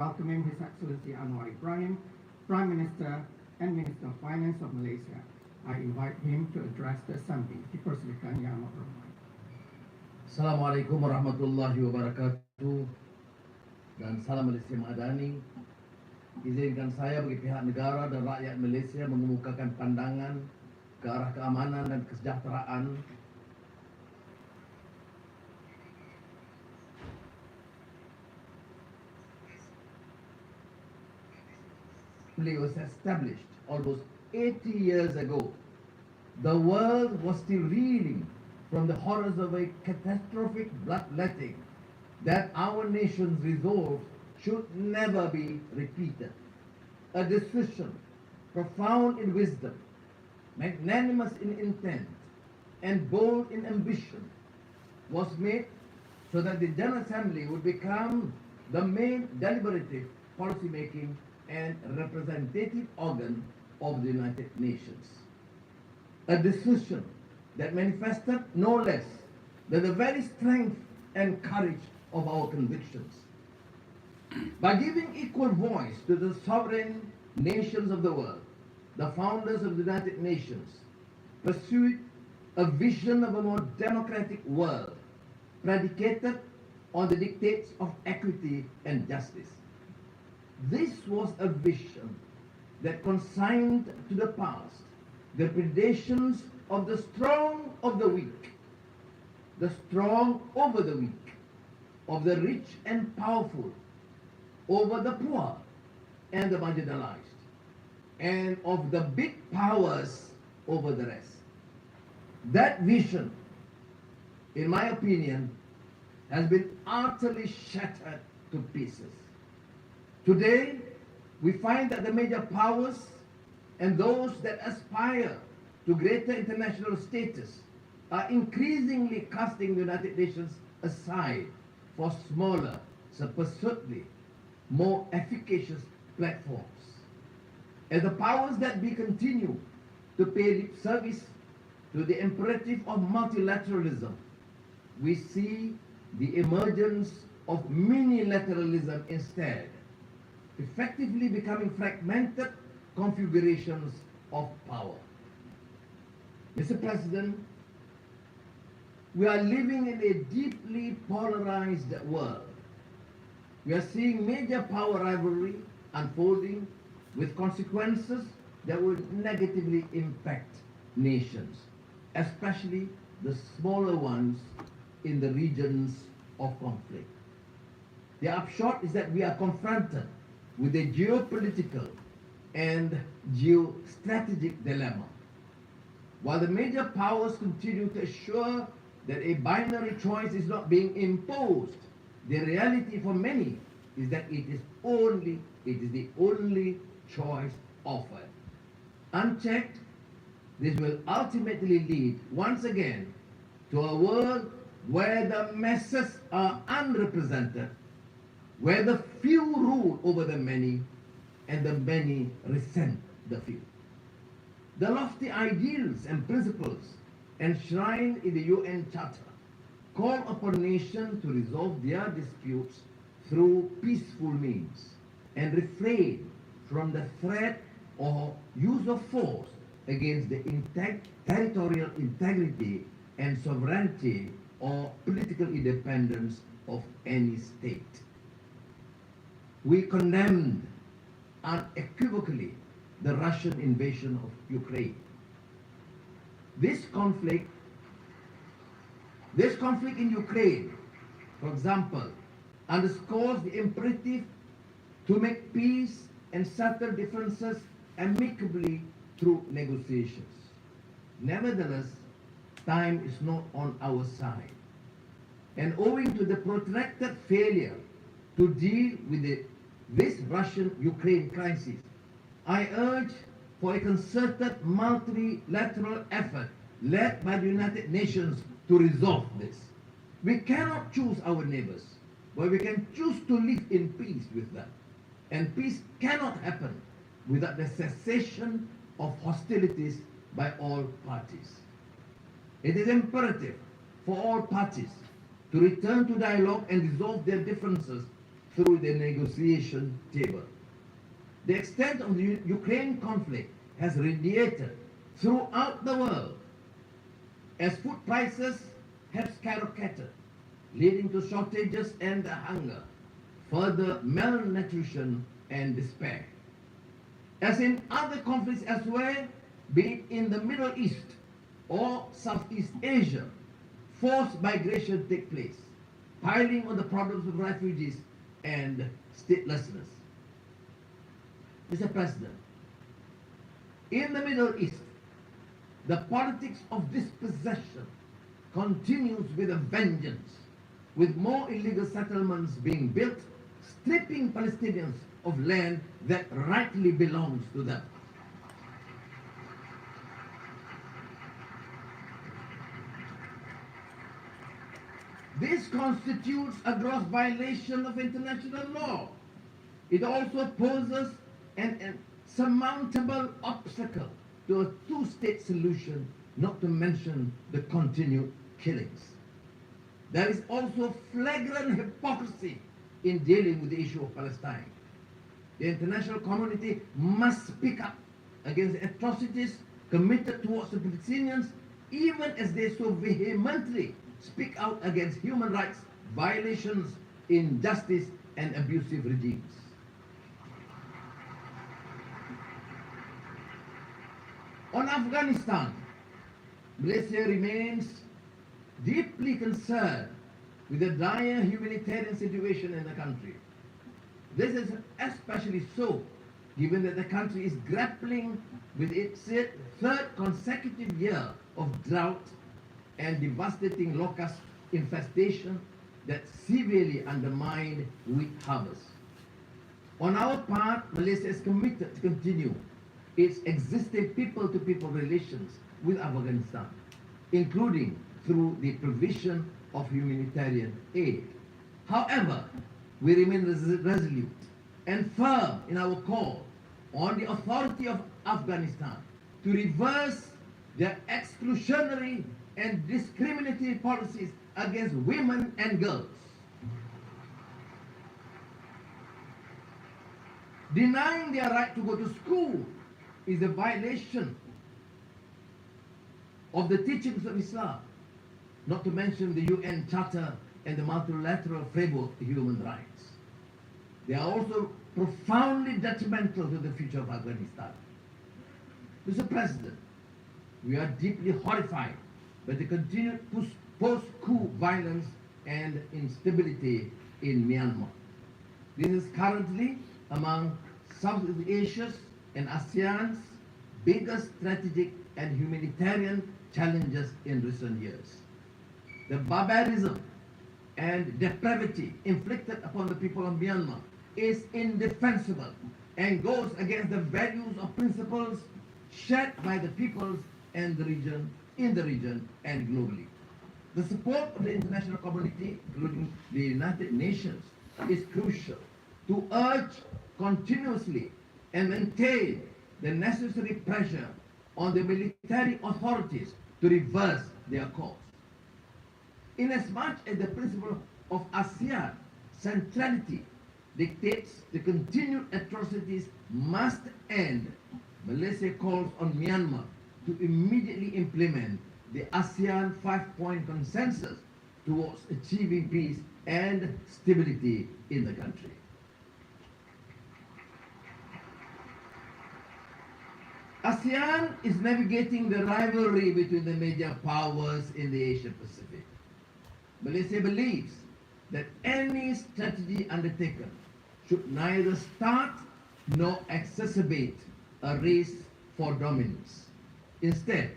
welcoming His Excellency Anwar Ibrahim, Prime Minister and Minister of Finance of Malaysia. I invite him to address the Assembly. Dipersilakan Yang Amat Berhormat. Assalamualaikum warahmatullahi wabarakatuh dan salam Malaysia Madani. Izinkan saya bagi pihak negara dan rakyat Malaysia mengemukakan pandangan ke arah keamanan dan kesejahteraan was established almost 80 years ago. The world was still reeling from the horrors of a catastrophic bloodletting that our nation's resolve should never be repeated. A decision profound in wisdom, magnanimous in intent, and bold in ambition was made so that the General Assembly would become the main deliberative, policy-making, and representative organ of the United Nations. A decision that manifested no less than the very strength and courage of our convictions. By giving equal voice to the sovereign nations of the world, the founders of the United Nations pursued a vision of a more democratic world predicated on the dictates of equity and justice. This was a vision that consigned to the past the predations of the strong of the weak, the strong over the weak, of the rich and powerful over the poor and the marginalized, and of the big powers over the rest. That vision, in my opinion, has been utterly shattered to pieces. Today, we find that the major powers and those that aspire to greater international status are increasingly casting the United Nations aside for smaller, supposedly more efficacious platforms. As the powers that be continue to pay lip service to the imperative of multilateralism, we see the emergence of minilateralism instead, effectively becoming fragmented configurations of power. Mr. President, we are living in a deeply polarized world. We are seeing major power rivalry unfolding with consequences that will negatively impact nations, especially the smaller ones in the regions of conflict. The upshot is that we are confronted with a geopolitical and geostrategic dilemma. While the major powers continue to assure that a binary choice is not being imposed, the reality for many is that it is the only choice offered. Unchecked, this will ultimately lead once again to a world where the masses are unrepresented, where the few rule over the many, and the many resent the few. The lofty ideals and principles enshrined in the UN Charter call upon nations to resolve their disputes through peaceful means and refrain from the threat or use of force against the territorial integrity and sovereignty or political independence of any state. We condemned unequivocally the Russian invasion of Ukraine. This conflict in Ukraine, for example, underscores the imperative to make peace and settle differences amicably through negotiations. Nevertheless, time is not on our side, and owing to the protracted failure to deal with this Russian-Ukraine crisis, I urge for a concerted multilateral effort led by the United Nations to resolve this. We cannot choose our neighbors, but we can choose to live in peace with them. And peace cannot happen without the cessation of hostilities by all parties. It is imperative for all parties to return to dialogue and resolve their differences through the negotiation table. The extent of the Ukraine conflict has radiated throughout the world as food prices have skyrocketed, leading to shortages and hunger, further malnutrition and despair. As in other conflicts elsewhere, be it in the Middle East or Southeast Asia, forced migration take place, piling on the problems of refugees and statelessness. Mr. President, in the Middle East, the politics of dispossession continues with a vengeance, with more illegal settlements being built, stripping Palestinians of land that rightly belongs to them. This constitutes a gross violation of international law. It also poses an insurmountable obstacle to a two-state solution, not to mention the continued killings. There is also flagrant hypocrisy in dealing with the issue of Palestine. The international community must speak up against the atrocities committed towards the Palestinians, even as they so vehemently speak out against human rights violations, injustice, and abusive regimes. On Afghanistan, Malaysia remains deeply concerned with the dire humanitarian situation in the country. This is especially so given that the country is grappling with its third consecutive year of drought and devastating locust infestation that severely undermined wheat harvests. On our part, Malaysia is committed to continue its existing people-to-people relations with Afghanistan, including through the provision of humanitarian aid. However, we remain resolute and firm in our call on the authority of Afghanistan to reverse their exclusionary and discriminatory policies against women and girls. Denying their right to go to school is a violation of the teachings of Islam, not to mention the UN Charter and the multilateral framework of human rights. They are also profoundly detrimental to the future of Afghanistan. Mr. President, we are deeply horrified by the continued post-coup violence and instability in Myanmar. This is currently among Southeast Asia's and ASEAN's biggest strategic and humanitarian challenges in recent years. The barbarism and depravity inflicted upon the people of Myanmar is indefensible and goes against the values or principles shared by the peoples and the region, in the region and globally. The support of the international community, including the United Nations, is crucial to urge continuously and maintain the necessary pressure on the military authorities to reverse their course. Inasmuch as the principle of ASEAN centrality dictates the continued atrocities must end, Malaysia calls on Myanmar to immediately implement the ASEAN 5-point consensus towards achieving peace and stability in the country. ASEAN is navigating the rivalry between the major powers in the Asia Pacific. Malaysia believes that any strategy undertaken should neither start nor exacerbate a race for dominance. Instead,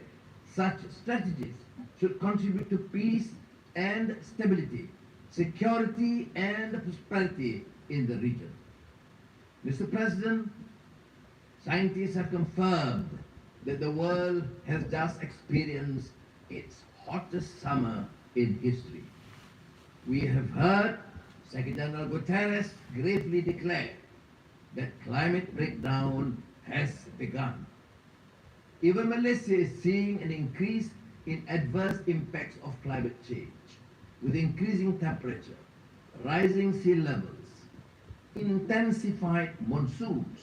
such strategies should contribute to peace and stability, security and prosperity in the region. Mr. President, scientists have confirmed that the world has just experienced its hottest summer in history. We have heard Secretary General Guterres gravely declare that climate breakdown has begun. Even Malaysia is seeing an increase in adverse impacts of climate change, with increasing temperature, rising sea levels, intensified monsoons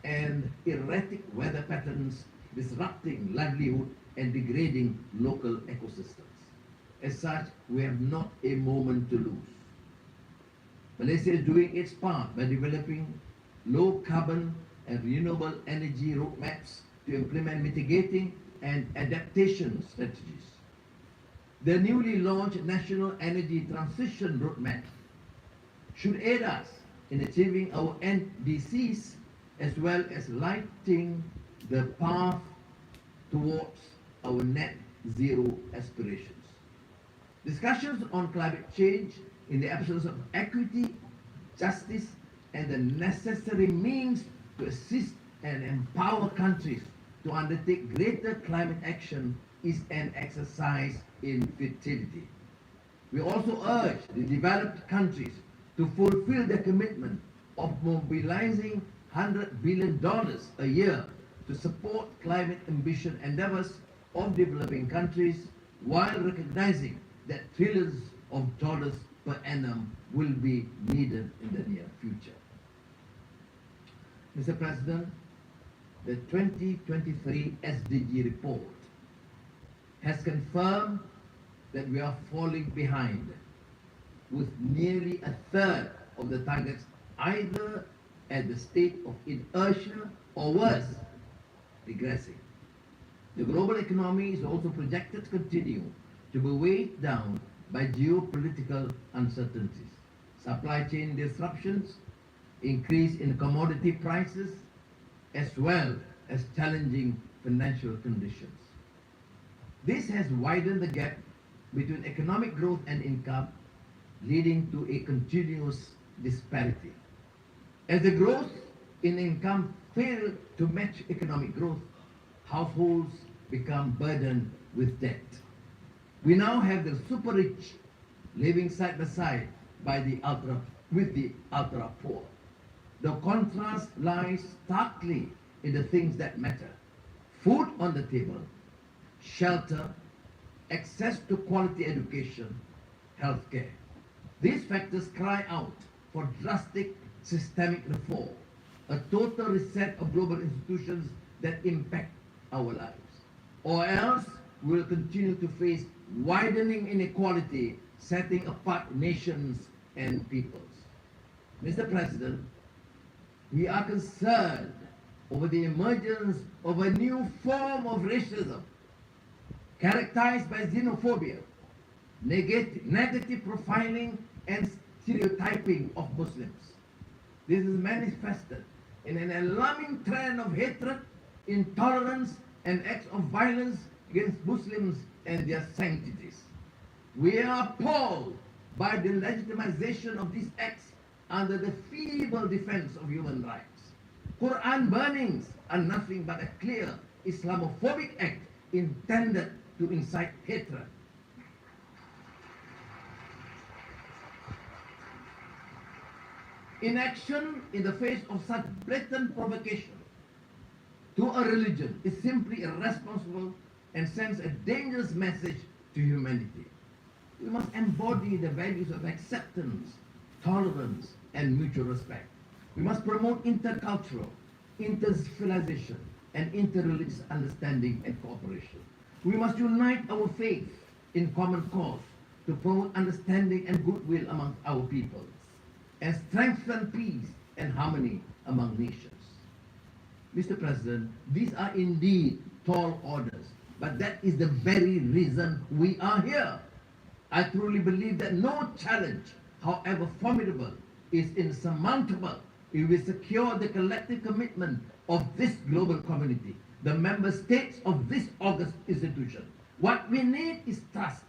and erratic weather patterns disrupting livelihood and degrading local ecosystems. As such, we have not a moment to lose. Malaysia is doing its part by developing low carbon and renewable energy roadmaps to implement mitigating and adaptation strategies. The newly launched National Energy Transition Roadmap should aid us in achieving our NDCs as well as lighting the path towards our net zero aspirations. Discussions on climate change in the absence of equity, justice, and the necessary means to assist and empower countries to undertake greater climate action is an exercise in futility. We also urge the developed countries to fulfill their commitment of mobilizing $100 billion a year to support climate ambition endeavors of developing countries while recognizing that trillions of dollars per annum will be needed in the near future. Mr. President, the 2023 SDG report has confirmed that we are falling behind, with nearly a third of the targets either at the state of inertia or worse, regressing. The global economy is also projected to continue to be weighed down by geopolitical uncertainties, supply chain disruptions, increase in commodity prices, as well as challenging financial conditions. This has widened the gap between economic growth and income, leading to a continuous disparity. As the growth in income fails to match economic growth, households become burdened with debt. We now have the super rich living side by side with the ultra poor. The contrast lies starkly in the things that matter: food on the table, shelter, access to quality education, healthcare. These factors cry out for drastic systemic reform, a total reset of global institutions that impact our lives. Or else we will continue to face widening inequality, setting apart nations and peoples. Mr. President, we are concerned over the emergence of a new form of racism characterized by xenophobia, negative profiling, and stereotyping of Muslims. This is manifested in an alarming trend of hatred, intolerance, and acts of violence against Muslims and their sanctities. We are appalled by the legitimization of these acts under the feeble defense of human rights. Quran burnings are nothing but a clear Islamophobic act intended to incite hatred. Inaction in the face of such blatant provocation to a religion is simply irresponsible and sends a dangerous message to humanity. We must embody the values of acceptance, tolerance, and mutual respect. We must promote intercultural, inter-civilization, and inter-religious understanding and cooperation. We must unite our faith in common cause to promote understanding and goodwill among our peoples, and strengthen peace and harmony among nations. Mr. President, these are indeed tall orders, but that is the very reason we are here. I truly believe that no challenge, however formidable, is insurmountable if we secure the collective commitment of this global community, the member states of this august institution. What we need is trust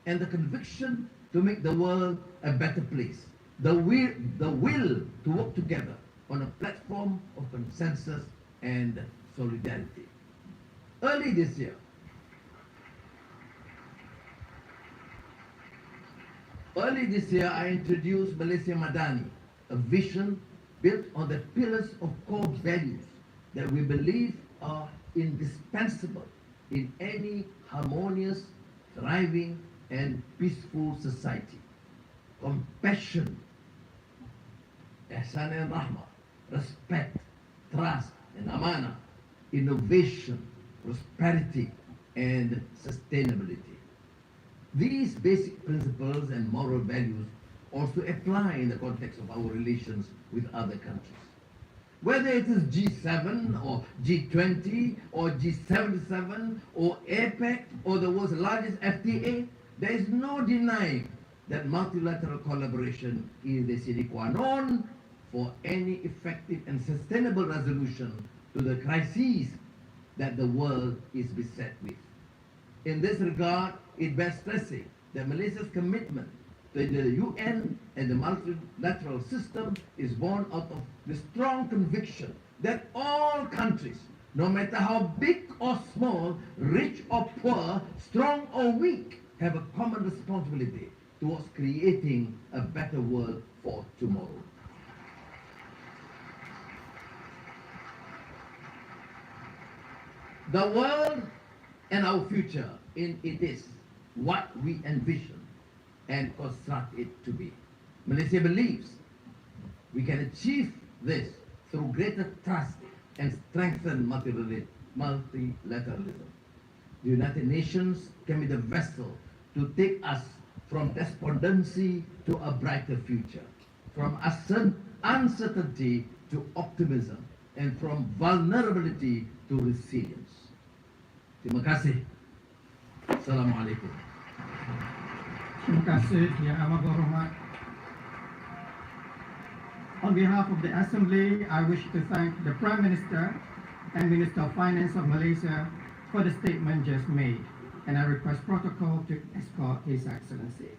and the conviction to make the world a better place, the will to work together on a platform of consensus and solidarity. Early this year, I introduced Malaysia Madani, a vision built on the pillars of core values that we believe are indispensable in any harmonious, thriving, and peaceful society. Compassion, ihsan and rahmah, respect, trust and amanah, innovation, prosperity and sustainability. These basic principles and moral values also apply in the context of our relations with other countries. Whether it is G7 or G20 or G77 or APEC or the world's largest FTA, there is no denying that multilateral collaboration is the sine qua non for any effective and sustainable resolution to the crises that the world is beset with. In this regard, it bears stressing that Malaysia's commitment to the UN and the multilateral system is born out of the strong conviction that all countries, no matter how big or small, rich or poor, strong or weak, have a common responsibility towards creating a better world for tomorrow. The world and our future it is what we envision and construct it to be. Malaysia believes we can achieve this through greater trust and strengthen multilateralism. The United Nations can be the vessel to take us from despondency to a brighter future, from uncertainty to optimism, and from vulnerability to resilience. Terima kasih. Assalamualaikum. Terima kasih, Yang Amat Berhormat. On behalf of the Assembly, I wish to thank the Prime Minister and Minister of Finance of Malaysia for the statement just made, and I request protocol to escort His Excellency.